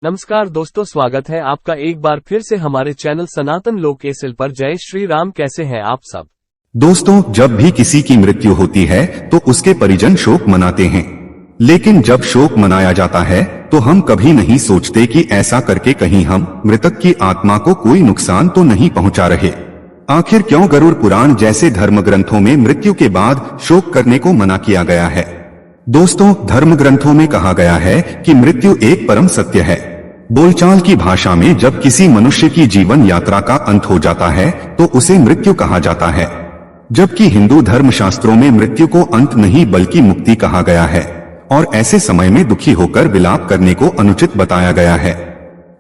नमस्कार दोस्तों, स्वागत है आपका एक बार फिर से हमारे चैनल सनातन लोक एसएल पर। जय श्री राम। कैसे हैं आप सब दोस्तों, जब भी किसी की मृत्यु होती है तो उसके परिजन शोक मनाते हैं। लेकिन जब शोक मनाया जाता है तो हम कभी नहीं सोचते कि ऐसा करके कहीं हम मृतक की आत्मा को कोई नुकसान तो नहीं पहुंचा रहे। आखिर क्यों गरुड़ पुराण जैसे धर्म ग्रंथों में मृत्यु के बाद शोक करने को मना किया गया है? दोस्तों, धर्म ग्रंथों में कहा गया है कि मृत्यु एक परम सत्य है। बोलचाल की भाषा में जब किसी मनुष्य की जीवन यात्रा का अंत हो जाता है तो उसे मृत्यु कहा जाता है, जबकि हिंदू धर्म शास्त्रों में मृत्यु को अंत नहीं बल्कि मुक्ति कहा गया है और ऐसे समय में दुखी होकर विलाप करने को अनुचित बताया गया है।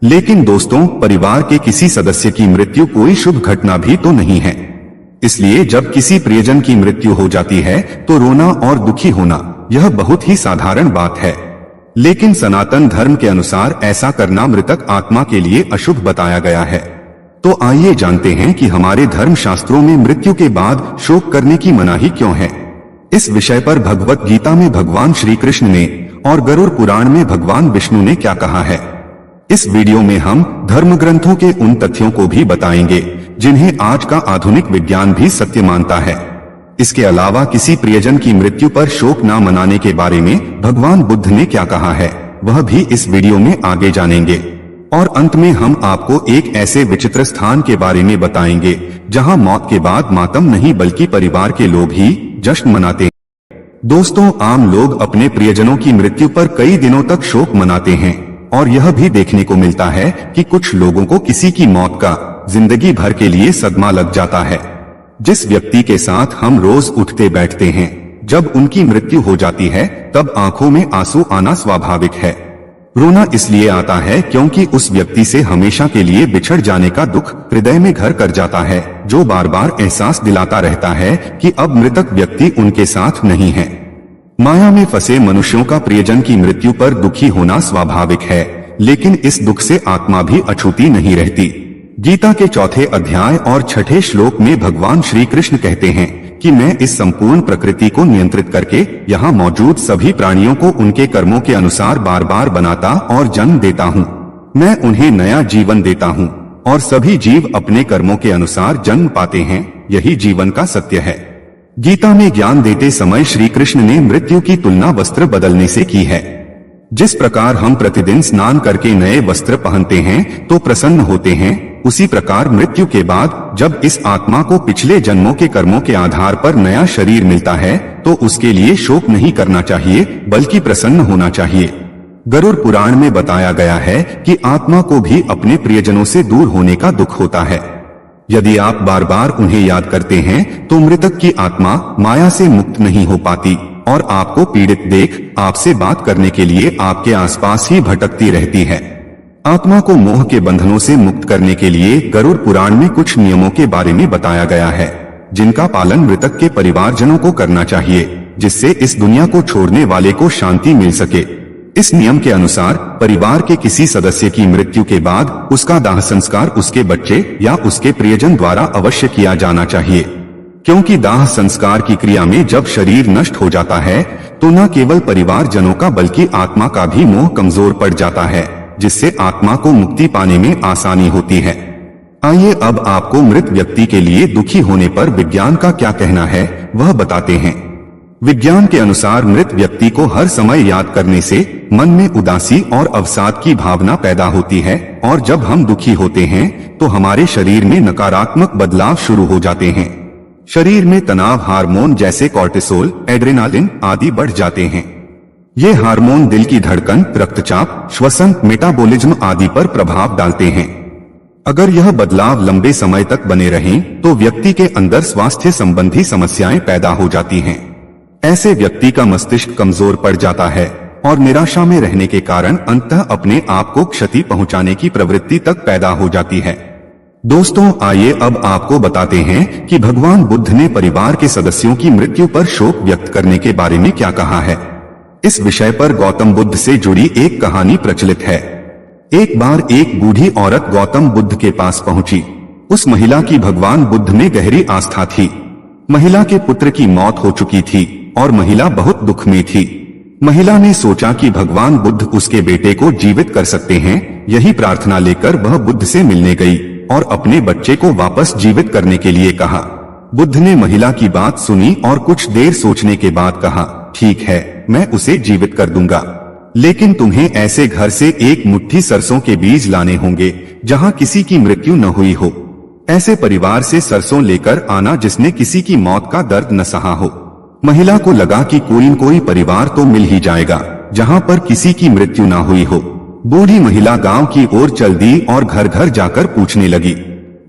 लेकिन दोस्तों, परिवार के किसी सदस्य की मृत्यु कोई शुभ घटना भी तो नहीं है। इसलिए जब किसी प्रियजन की मृत्यु हो जाती है तो रोना और दुखी होना यह बहुत ही साधारण बात है। लेकिन सनातन धर्म के अनुसार ऐसा करना मृतक आत्मा के लिए अशुभ बताया गया है। तो आइए जानते हैं कि हमारे धर्म शास्त्रों में मृत्यु के बाद शोक करने की मनाही क्यों है। इस विषय पर भगवत गीता में भगवान श्री कृष्ण ने और गरुड़ पुराण में भगवान विष्णु ने क्या कहा है, इस वीडियो में हम धर्म ग्रंथों के उन तथ्यों को भी बताएंगे जिन्हें आज का आधुनिक विज्ञान भी सत्य मानता है। इसके अलावा किसी प्रियजन की मृत्यु पर शोक न मनाने के बारे में भगवान बुद्ध ने क्या कहा है वह भी इस वीडियो में आगे जानेंगे। और अंत में हम आपको एक ऐसे विचित्र स्थान के बारे में बताएंगे जहां मौत के बाद मातम नहीं बल्कि परिवार के लोग ही जश्न मनाते हैं। दोस्तों, आम लोग अपने प्रियजनों की मृत्यु पर कई दिनों तक शोक मनाते हैं और यह भी देखने को मिलता है कि कुछ लोगों को किसी की मौत का जिंदगी भर के लिए सदमा लग जाता है। जिस व्यक्ति के साथ हम रोज उठते बैठते हैं, जब उनकी मृत्यु हो जाती है तब आंखों में आंसू आना स्वाभाविक है। रोना इसलिए आता है क्योंकि उस व्यक्ति से हमेशा के लिए बिछड़ जाने का दुख हृदय में घर कर जाता है, जो बार बार एहसास दिलाता रहता है कि अब मृतक व्यक्ति उनके साथ नहीं है। माया में फंसे मनुष्यों का प्रियजन की मृत्यु पर दुखी होना स्वाभाविक है, लेकिन इस दुख से आत्मा भी अछूती नहीं रहती। गीता के चौथे अध्याय और छठे श्लोक में भगवान श्री कृष्ण कहते हैं कि मैं इस संपूर्ण प्रकृति को नियंत्रित करके यहाँ मौजूद सभी प्राणियों को उनके कर्मों के अनुसार बार बार बनाता और जन्म देता हूँ। मैं उन्हें नया जीवन देता हूँ और सभी जीव अपने कर्मों के अनुसार जन्म पाते हैं। यही जीवन का सत्य है। गीता में ज्ञान देते समय श्री कृष्ण ने मृत्यु की तुलना वस्त्र बदलने से की है। जिस प्रकार हम प्रतिदिन स्नान करके नए वस्त्र पहनते हैं तो प्रसन्न होते हैं, उसी प्रकार मृत्यु के बाद जब इस आत्मा को पिछले जन्मों के कर्मों के आधार पर नया शरीर मिलता है तो उसके लिए शोक नहीं करना चाहिए बल्कि प्रसन्न होना चाहिए। गरुड़ पुराण में बताया गया है कि आत्मा को भी अपने प्रियजनों से दूर होने का दुख होता है। यदि आप बार बार उन्हें याद करते हैं तो मृतक की आत्मा माया से मुक्त नहीं हो पाती और आपको पीड़ित देख आपसे बात करने के लिए आपके आसपास ही भटकती रहती है। आत्मा को मोह के बंधनों से मुक्त करने के लिए गरुड़ पुराण में कुछ नियमों के बारे में बताया गया है, जिनका पालन मृतक के परिवारजनों को करना चाहिए, जिससे इस दुनिया को छोड़ने वाले को शांति मिल सके। इस नियम के अनुसार परिवार के किसी सदस्य की मृत्यु के बाद उसका दाह संस्कार उसके बच्चे या उसके प्रियजन द्वारा अवश्य किया जाना चाहिए, क्योंकि दाह संस्कार की क्रिया में जब शरीर नष्ट हो जाता है तो न केवल परिवारजनों का बल्कि आत्मा का भी मोह कमजोर पड़ जाता है, जिससे आत्मा को मुक्ति पाने में आसानी होती है। आइए अब आपको मृत व्यक्ति के लिए दुखी होने पर विज्ञान का क्या कहना है वह बताते हैं। विज्ञान के अनुसार मृत व्यक्ति को हर समय याद करने से मन में उदासी और अवसाद की भावना पैदा होती है और जब हम दुखी होते हैं तो हमारे शरीर में नकारात्मक बदलाव शुरू हो जाते हैं। शरीर में तनाव हार्मोन जैसे कॉर्टिसोल, एड्रेनालिन आदि बढ़ जाते हैं। ये हार्मोन दिल की धड़कन, रक्तचाप, श्वसन, मेटाबॉलिज्म आदि पर प्रभाव डालते हैं। अगर यह बदलाव लंबे समय तक बने रहें तो व्यक्ति के अंदर स्वास्थ्य संबंधी समस्याएं पैदा हो जाती हैं। ऐसे व्यक्ति का मस्तिष्क कमजोर पड़ जाता है और निराशा में रहने के कारण अंततः अपने आप को क्षति पहुंचाने की प्रवृत्ति तक पैदा हो जाती है। दोस्तों, आइए अब आपको बताते हैं कि भगवान बुद्ध ने परिवार के सदस्यों की मृत्यु पर शोक व्यक्त करने के बारे में क्या कहा है। इस विषय पर गौतम बुद्ध से जुड़ी एक कहानी प्रचलित है। एक बार एक बूढ़ी औरत गौतम बुद्ध के पास पहुंची। उस महिला की भगवान बुद्ध में गहरी आस्था थी। महिला के पुत्र की मौत हो चुकी थी और महिला बहुत दुख में थी। महिला ने सोचा कि भगवान बुद्ध उसके बेटे को जीवित कर सकते हैं। यही प्रार्थना लेकर वह बुद्ध से मिलने गई और अपने बच्चे को वापस जीवित करने के लिए कहा। बुद्ध ने महिला की बात सुनी और कुछ देर सोचने के बाद कहा, ठीक है, मैं उसे जीवित कर दूंगा, लेकिन तुम्हें ऐसे घर से एक मुट्ठी सरसों के बीज लाने होंगे जहां किसी की मृत्यु न हुई हो। ऐसे परिवार से सरसों लेकर आना जिसने किसी की मौत का दर्द न सहा हो। महिला को लगा कि कोई न कोई परिवार तो मिल ही जाएगा जहां पर किसी की मृत्यु ना हुई हो। बूढ़ी महिला गांव की ओर चल दी और घर घर जाकर पूछने लगी।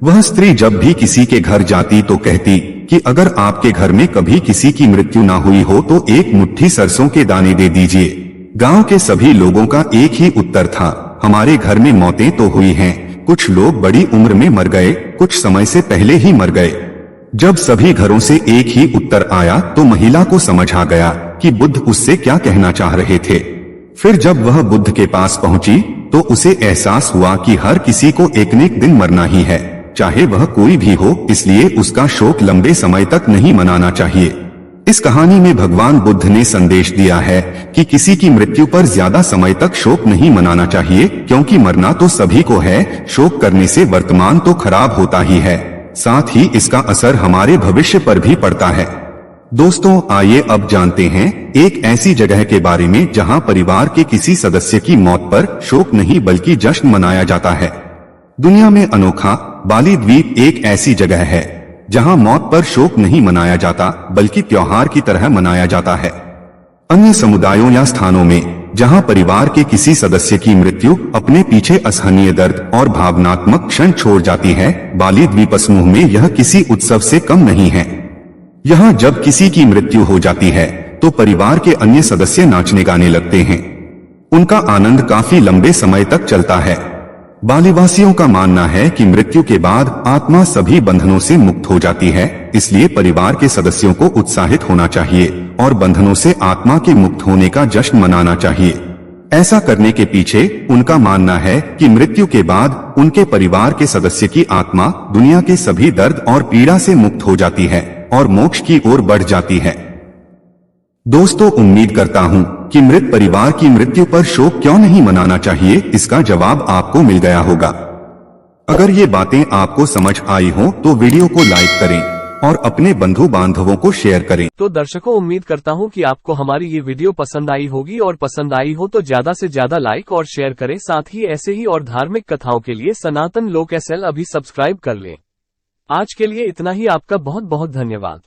वह स्त्री जब भी किसी के घर जाती तो कहती कि अगर आपके घर में कभी किसी की मृत्यु ना हुई हो तो एक मुट्ठी सरसों के दाने दे दीजिए। गांव के सभी लोगों का एक ही उत्तर था, हमारे घर में मौतें तो हुई हैं, कुछ लोग बड़ी उम्र में मर गए, कुछ समय से पहले ही मर गए। जब सभी घरों से एक ही उत्तर आया तो महिला को समझ आ गया कि बुद्ध उससे क्या कहना चाह रहे थे। फिर जब वह बुद्ध के पास पहुंची तो उसे एहसास हुआ कि हर किसी को एक न एक दिन मरना ही है, चाहे वह कोई भी हो, इसलिए उसका शोक लंबे समय तक नहीं मनाना चाहिए। इस कहानी में भगवान बुद्ध ने संदेश दिया है कि किसी की मृत्यु पर ज्यादा समय तक शोक नहीं मनाना चाहिए, क्योंकि मरना तो सभी को है। शोक करने से वर्तमान तो खराब होता ही है, साथ ही इसका असर हमारे भविष्य पर भी पड़ता है। दोस्तों, आइए अब जानते हैं एक ऐसी जगह के बारे में जहां परिवार के किसी सदस्य की मौत पर शोक नहीं बल्कि जश्न मनाया जाता है। दुनिया में अनोखा बाली द्वीप एक ऐसी जगह है जहां मौत पर शोक नहीं मनाया जाता बल्कि त्योहार की तरह मनाया जाता है। अन्य समुदायों या स्थानों में जहां परिवार के किसी सदस्य की मृत्यु अपने पीछे असहनीय दर्द और भावनात्मक क्षण छोड़ जाती है, बाली द्वीप समूह में यह किसी उत्सव से कम नहीं है। यहाँ जब किसी की मृत्यु हो जाती है तो परिवार के अन्य सदस्य नाचने गाने लगते हैं। उनका आनंद काफी लंबे समय तक चलता है। बालीवासियों का मानना है कि मृत्यु के बाद आत्मा सभी बंधनों से मुक्त हो जाती है, इसलिए परिवार के सदस्यों को उत्साहित होना चाहिए और बंधनों से आत्मा के मुक्त होने का जश्न मनाना चाहिए। ऐसा करने के पीछे उनका मानना है कि मृत्यु के बाद उनके परिवार के सदस्य की आत्मा दुनिया के सभी दर्द और पीड़ा से मुक्त हो जाती है और मोक्ष की ओर बढ़ जाती है। दोस्तों, उम्मीद करता हूँ कि मृत परिवार की मृत्यु पर शोक क्यों नहीं मनाना चाहिए, इसका जवाब आपको मिल गया होगा। अगर ये बातें आपको समझ आई हो तो वीडियो को लाइक करें और अपने बंधु बांधवों को शेयर करें। तो दर्शकों, उम्मीद करता हूँ कि आपको हमारी ये वीडियो पसंद आई होगी, और पसंद आई हो तो ज्यादा से ज्यादा लाइक और शेयर करें। साथ ही ऐसे ही और धार्मिक कथाओं के लिए सनातन लोक SL अभी सब्सक्राइब कर लें। आज के लिए इतना ही। आपका बहुत बहुत धन्यवाद।